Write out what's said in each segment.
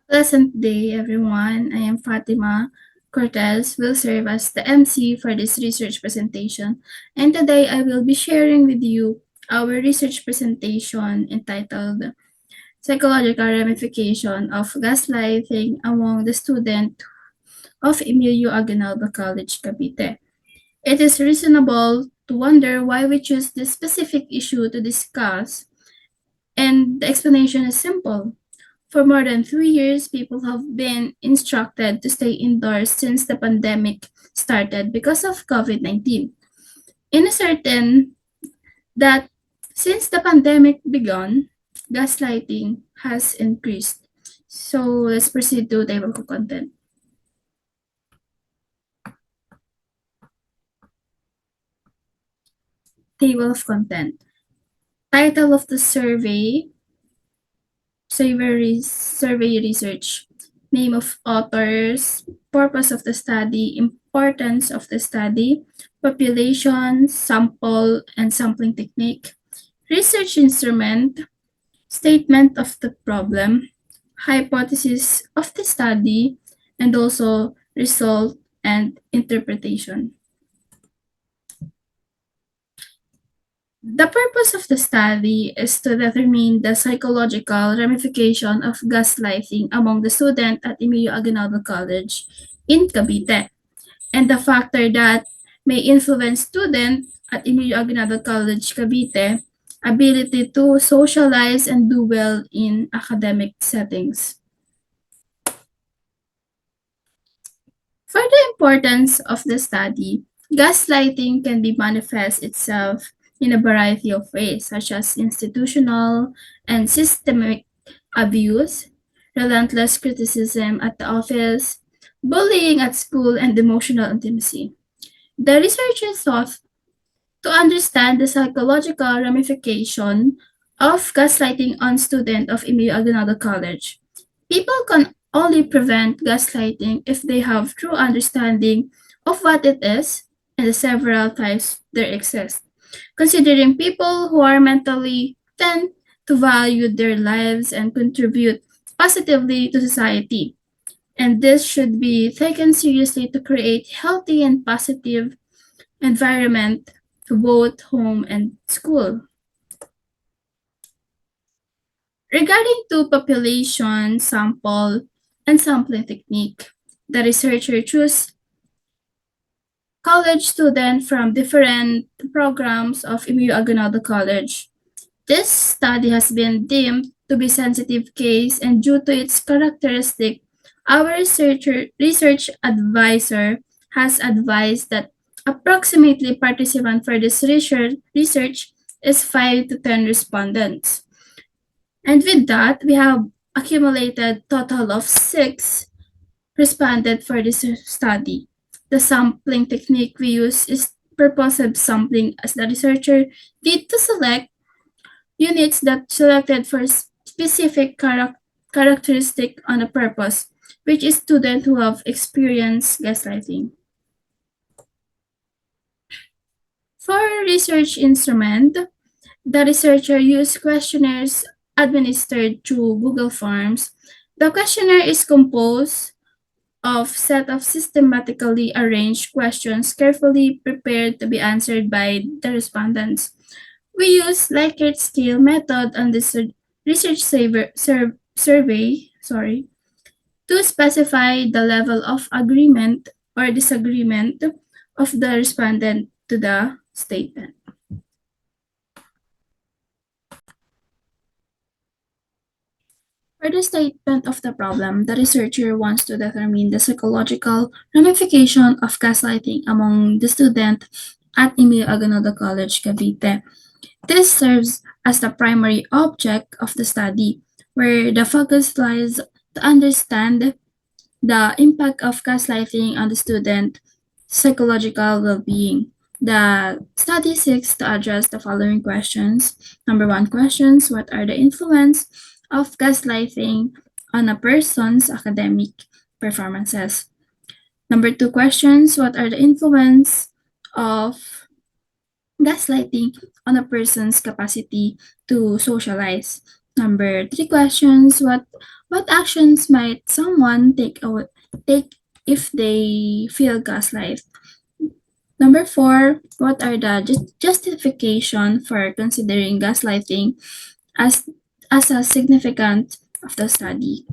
Pleasant day, everyone. I am Fatima Cortez, will serve as the MC for this research presentation. And today I will be sharing with you our research presentation entitled Psychological Ramification of Gaslighting Among the Student of Emilio Aguinaldo College, Cavite. It is reasonable to wonder why we choose this specific issue to discuss, and the explanation is simple. For more than 3 years, people have been instructed to stay indoors since the pandemic started because of COVID 19. In a certain that since the pandemic began, gaslighting has increased. So let's proceed to table of content. Table of content. Title of the survey research, name of authors, purpose of the study, importance of the study, population, sample and sampling technique, research instrument, statement of the problem, hypothesis of the study, and also result and interpretation. The purpose of the study is to determine the psychological ramification of gaslighting among the student at Emilio Aguinaldo College in Cavite, and the factor that may influence student at Emilio Aguinaldo College Cavite ability to socialize and do well in academic settings. For the importance of the study, gaslighting can be manifest itself in a variety of ways, such as institutional and systemic abuse, relentless criticism at the office, bullying at school, and emotional intimacy. The researchers sought to understand the psychological ramification of gaslighting on students of Emilio Aguinaldo College. People can only prevent gaslighting if they have true understanding of what it is and the several types there exist. Considering people who are mentally tend to value their lives and contribute positively to society. And this should be taken seriously to create healthy and positive environment to both home and school. Regarding to population sample and sampling technique, the researcher chose college students from different programs of Emilio Aguinaldo College. This study has been deemed to be sensitive case, and due to its characteristic, our research advisor has advised that approximately participant for this research is 5 to 10 respondents. And with that, we have accumulated total of 6 responded for this study. The sampling technique we use is purposive sampling, as the researcher did to select units that selected for specific characteristic on a purpose, which is students who have experienced gaslighting. For research instrument, the researcher used questionnaires administered through Google Forms. The questionnaire is composed of set of systematically arranged questions carefully prepared to be answered by the respondents. We use Likert scale method on this research survey, to specify the level of agreement or disagreement of the respondent to the statement. For the statement of the problem, the researcher wants to determine the psychological ramification of gaslighting among the student at Emilio Aguinaldo College, Cavite. This serves as the primary object of the study, where the focus lies to understand the impact of gaslighting on the student psychological well-being. The study seeks to address the following questions. Number one questions, what are the influence of gaslighting on a person's academic performances? Number two questions, what are the influence of gaslighting on a person's capacity to socialize? Number three questions, what What actions might someone take if they feel gaslight? Number four, what are the justification for considering gaslighting as as a significant of the study?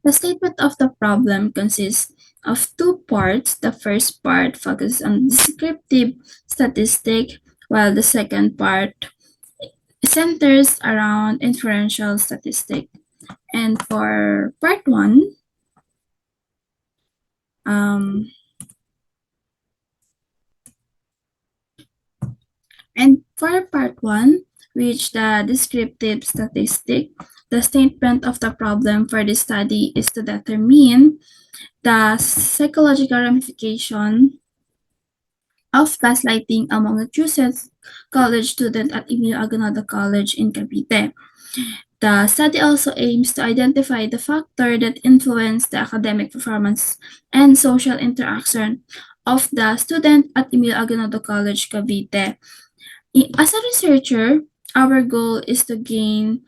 The statement of the problem consists of two parts. The first part focuses on descriptive statistic, while the second part centers around inferential statistic. And for part one, um, which the descriptive statistic, the statement of the problem for this study is to determine the psychological ramification of gaslighting among the chosen college student at Emilio Aguinaldo College in Cavite. The study also aims to identify the factor that influence the academic performance and social interaction of the student at Emilio Aguinaldo College, Cavite. As a researcher, our goal is to gain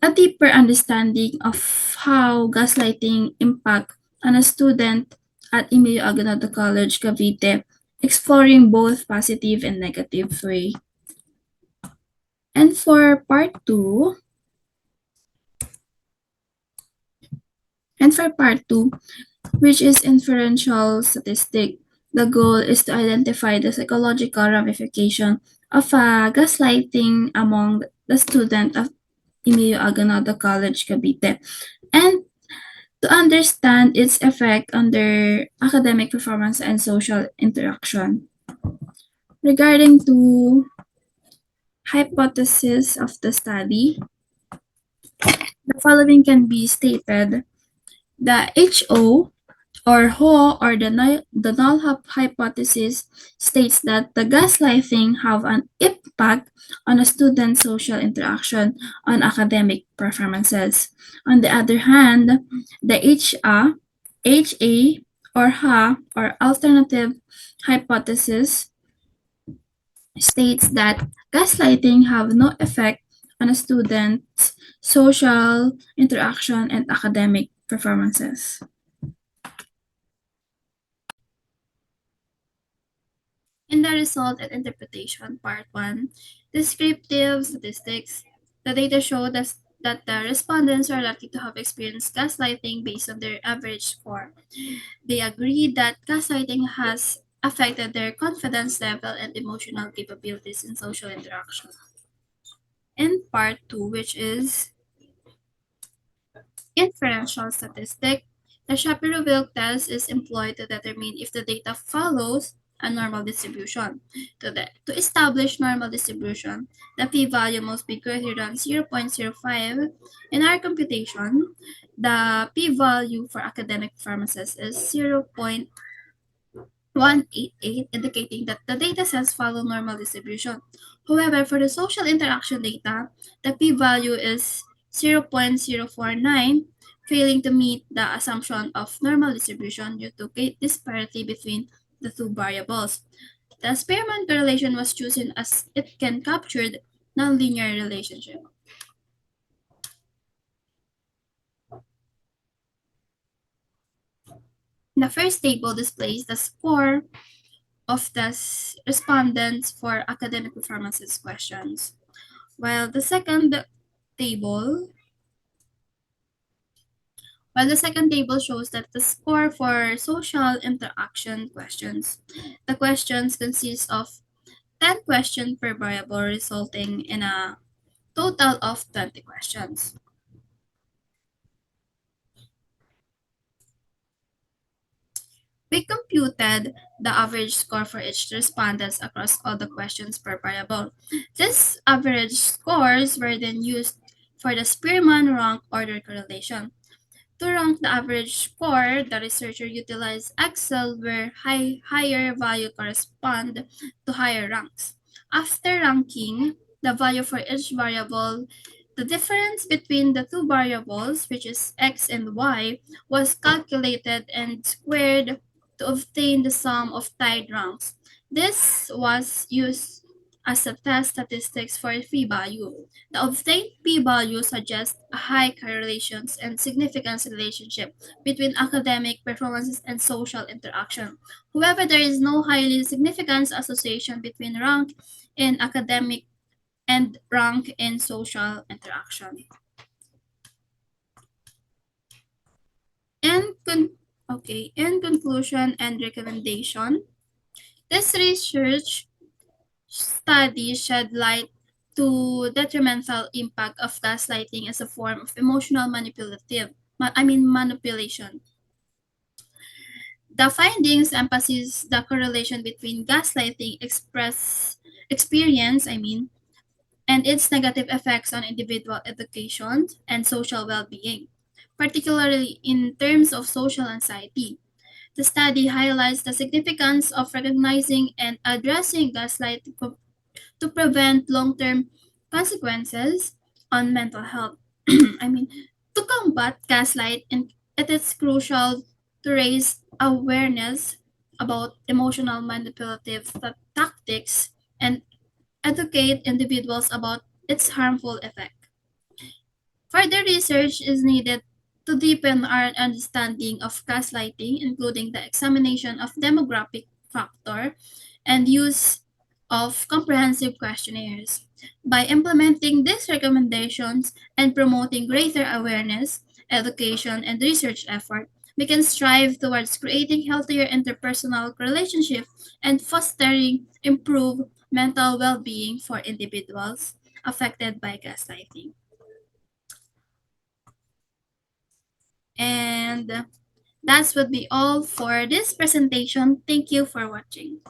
a deeper understanding of how gaslighting impact on a student at Emilio Aguinaldo College, Cavite, exploring both positive and negative way. And for part two, and for part two, which is inferential statistic, the goal is to identify the psychological ramification of gaslighting among the student of Emilio Aguinaldo College, Cavite, and to understand its effect on their academic performance and social interaction. Regarding to hypothesis of the study, the following can be stated. The HO or HO or the null hypothesis states that the gaslighting have an impact on a student's social interaction on academic performances. On the other hand, the HA or HA or alternative hypothesis states that gaslighting have no effect on a student's social interaction and academic performances. In the result and interpretation, part 1, descriptive statistics, the data show that the respondents are likely to have experienced gaslighting based on their average score. They agree that gaslighting has affected their confidence level and emotional capabilities in social interaction. In part 2, which is inferential statistic, the Shapiro-Wilk test is employed to determine if the data follows a normal distribution. To establish normal distribution, the p-value must be greater than 0.05. In our computation, the p-value for academic performances is 0.188, indicating that the data sets follow normal distribution. However, for the social interaction data, the p-value is 0.049, failing to meet the assumption of normal distribution due to gate disparity between the two variables. The Spearman correlation was chosen as it can capture nonlinear relationship. The first table displays the score of the respondents for academic performances questions, while table the second table shows that the score for social interaction questions. The questions consist of 10 questions per variable, resulting in a total of 20 questions. We computed the average score for each respondents across all the questions per variable. These average scores were then used for the Spearman rank order correlation. To rank the average score, the researcher utilized Excel where higher value correspond to higher ranks. After ranking the value for each variable, the difference between the two variables, which is x and y, was calculated and squared to obtain the sum of tied ranks. This was used as a test statistics for p-value. The obtained p-value suggests a high correlations and significance relationship between academic performances and social interaction. However, there is no highly significant association between rank in academic and rank in social interaction. In in conclusion and recommendation, this research study shed light to detrimental impact of gaslighting as a form of emotional manipulation. The findings emphasize the correlation between gaslighting and its negative effects on individual education and social well-being, particularly in terms of social anxiety. The study highlights the significance of recognizing and addressing gaslighting to prevent long-term consequences on mental health. I mean, to combat gaslight, and it is crucial to raise awareness about emotional manipulative tactics and educate individuals about its harmful effect. Further research is needed to deepen our understanding of gaslighting, including the examination of demographic factor and use of comprehensive questionnaires. By implementing these recommendations and promoting greater awareness, education, and research effort, we can strive towards creating healthier interpersonal relationships and fostering improved mental well-being for individuals affected by gaslighting. And that would be all for this presentation. Thank you for watching.